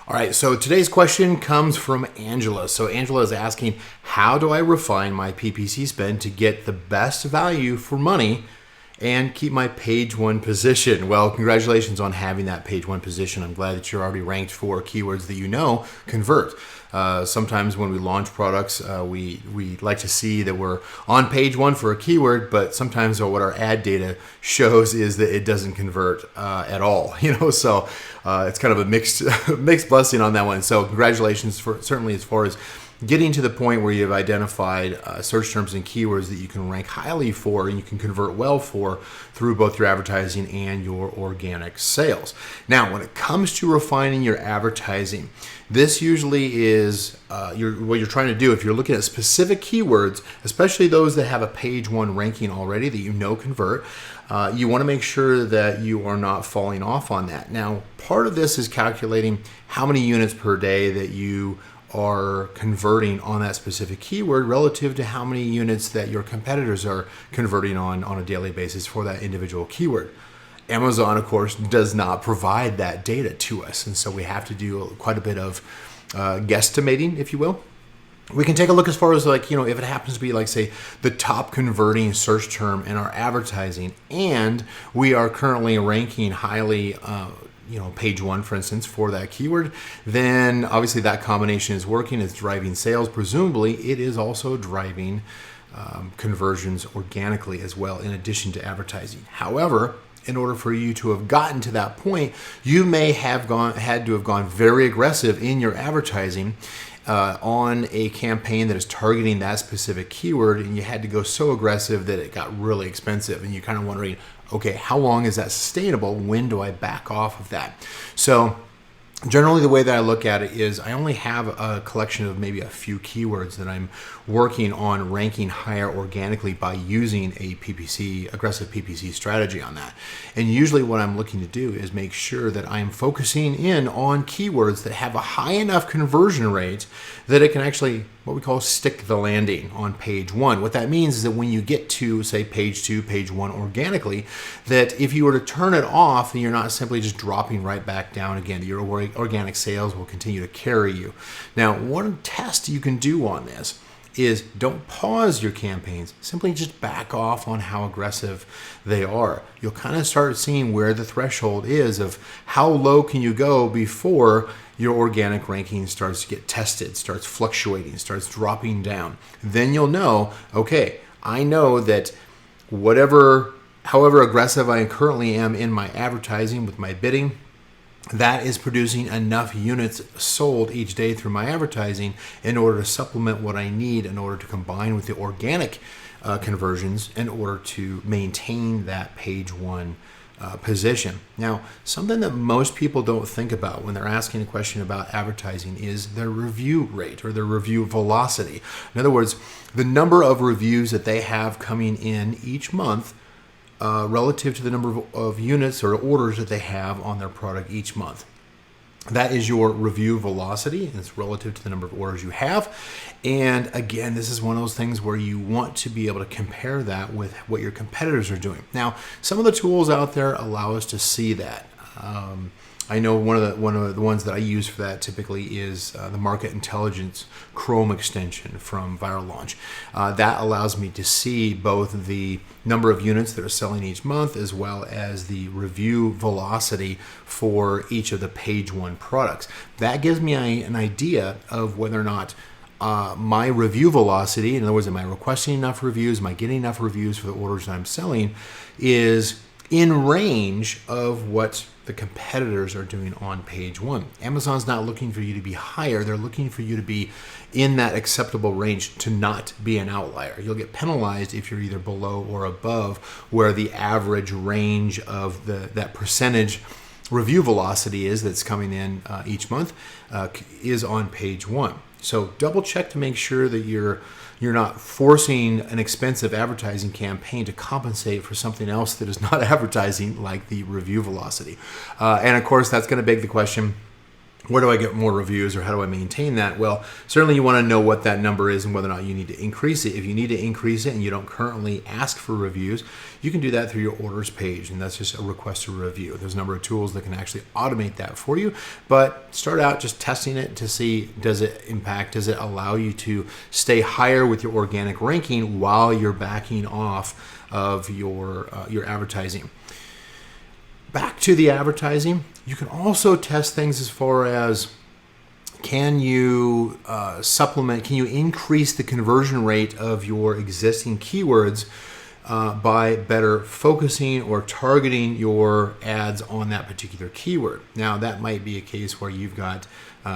All right, so today's question comes from Angela. So Angela is asking, how do I refine my PPC spend to get the best value for money and keep my page one position? Well, congratulations on having that page one position. I'm glad that you're already ranked for keywords that you know convert. Sometimes when we launch products, we like to see that we're on page one for a keyword, but sometimes what our ad data shows is that it doesn't convert at all. So it's kind of a mixed blessing on that one. So congratulations for certainly as far as getting to the point where you've identified search terms and keywords that you can rank highly for and you can convert well for through both your advertising and your organic sales. Now, when it comes to refining your advertising, this usually is what you're trying to do. If you're looking at specific keywords, especially those that have a page one ranking already that you know convert, you want to make sure that you are not falling off on that. Now, part of this is calculating how many units per day that you are converting on that specific keyword relative to how many units that your competitors are converting on a daily basis for that individual keyword. Amazon, of course, does not provide that data to us, and so we have to do quite a bit of guesstimating, if you will. We can take a look as far as if it happens to be say the top converting search term in our advertising and we are currently ranking highly page one, for instance, for that keyword, then obviously that combination is working. It's driving sales. Presumably, it is also driving conversions organically as well, in addition to advertising. However, in order for you to have gotten to that point, you may have had to have gone very aggressive in your advertising on a campaign that is targeting that specific keyword, and you had to go so aggressive that it got really expensive, and you're kind of wondering, okay, how long is that sustainable? When do I back off of that? So generally the way that I look at it is I only have a collection of maybe a few keywords that I'm working on ranking higher organically by using a aggressive PPC strategy on that. And usually what I'm looking to do is make sure that I'm focusing in on keywords that have a high enough conversion rate that it can actually, what we call, stick the landing on page one. What that means is that when you get to, say, page two, page one organically, that if you were to turn it off, then you're not simply just dropping right back down again. Your organic sales will continue to carry you. Now, one test you can do on this is don't pause your campaigns, simply just back off on how aggressive they are. You'll kind of start seeing where the threshold is of how low can you go before your organic ranking starts to get tested, starts fluctuating, starts dropping down. Then you'll know, okay, I know that however aggressive I currently am in my advertising with my bidding, that is producing enough units sold each day through my advertising in order to supplement what I need in order to combine with the organic conversions in order to maintain that page one position. Now, something that most people don't think about when they're asking a question about advertising is their review rate or their review velocity. In other words, the number of reviews that they have coming in each month relative to the number of units or orders that they have on their product each month. That is your review velocity, and it's relative to the number of orders you have. And again, this is one of those things where you want to be able to compare that with what your competitors are doing. Now, some of the tools out there allow us to see that. I know one of the ones that I use for that typically is the Market Intelligence Chrome extension from Viral Launch. That allows me to see both the number of units that are selling each month as well as the review velocity for each of the page one products. That gives me an idea of whether or not my review velocity, in other words, am I requesting enough reviews, am I getting enough reviews for the orders that I'm selling, is in range of what the competitors are doing on page one. Amazon's not looking for you to be higher. They're looking for you to be in that acceptable range to not be an outlier. You'll get penalized if you're either below or above where the average range of that percentage review velocity is that's coming in each month is on page one. So double check to make sure that you're not forcing an expensive advertising campaign to compensate for something else that is not advertising, like the review velocity. And of course, that's going to beg the question, where do I get more reviews, or how do I maintain that? Well, certainly you want to know what that number is and whether or not you need to increase it. If you need to increase it and you don't currently ask for reviews, you can do that through your orders page, and that's just a request to review. There's a number of tools that can actually automate that for you, but start out just testing it to see, does it impact, does it allow you to stay higher with your organic ranking while you're backing off of your advertising. Back to the advertising, you can also test things as far as, can you supplement, can you increase the conversion rate of your existing keywords by better focusing or targeting your ads on that particular keyword. Now, that might be a case where you've got,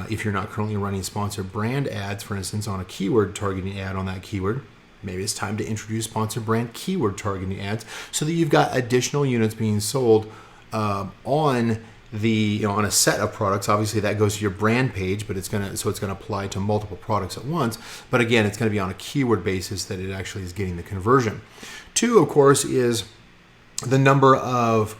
if you're not currently running sponsored brand ads, for instance, on a keyword targeting ad on that keyword, maybe it's time to introduce sponsored brand keyword targeting ads so that you've got additional units being sold on the, on a set of products. Obviously that goes to your brand page, but it's gonna apply to multiple products at once. But again, it's gonna be on a keyword basis that it actually is getting the conversion. 2, of course, is the number of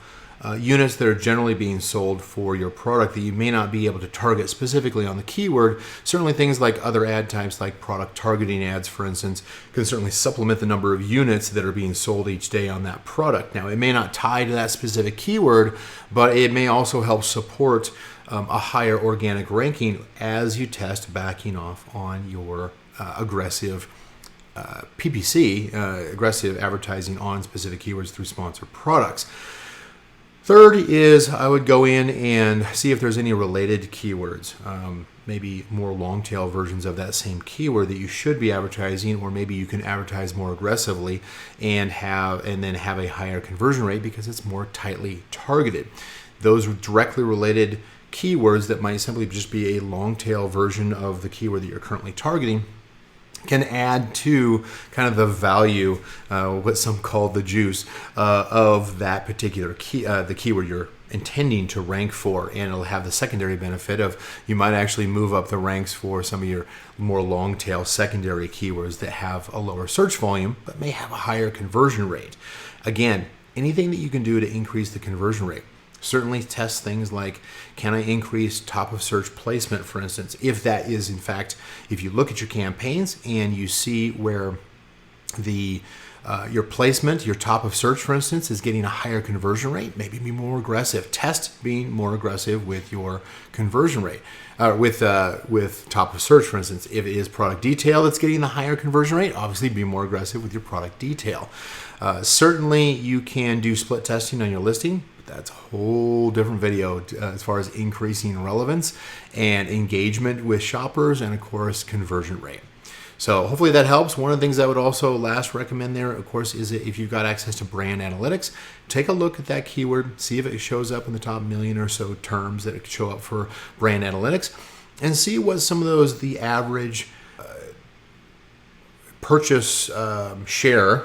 units that are generally being sold for your product that you may not be able to target specifically on the keyword. Certainly things like other ad types, like product targeting ads, for instance, can certainly supplement the number of units that are being sold each day on that product. Now, it may not tie to that specific keyword, but it may also help support a higher organic ranking as you test backing off on your aggressive PPC, aggressive advertising on specific keywords through sponsored products. 3rd is, I would go in and see if there's any related keywords, maybe more long tail versions of that same keyword that you should be advertising, or maybe you can advertise more aggressively and then have a higher conversion rate because it's more tightly targeted. Those directly related keywords that might simply just be a long tail version of the keyword that you're currently targeting can add to kind of the value, what some call the juice, of that particular the keyword you're intending to rank for, and it'll have the secondary benefit of you might actually move up the ranks for some of your more long tail secondary keywords that have a lower search volume but may have a higher conversion rate. Again, anything that you can do to increase the conversion rate. Certainly test things like, can I increase top of search placement, for instance? If that is, in fact, if you look at your campaigns and you see where your placement, your top of search, for instance, is getting a higher conversion rate, maybe be more aggressive. Test being more aggressive with your conversion rate. With top of search, for instance, if it is product detail that's getting the higher conversion rate, obviously be more aggressive with your product detail. Certainly you can do split testing on your listing. That's a whole different video as far as increasing relevance and engagement with shoppers, and of course conversion rate. So hopefully that helps. One of the things I would also last recommend there, of course, is that if you've got access to brand analytics, take a look at that keyword, see if it shows up in the top 1,000,000 or so terms that show up for brand analytics, and see what some of those, the average purchase share,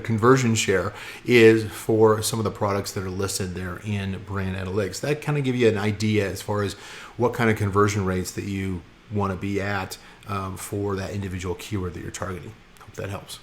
conversion share, is for some of the products that are listed there in brand analytics. That kind of give you an idea as far as what kind of conversion rates that you want to be at for that individual keyword that you're targeting. Hope that helps.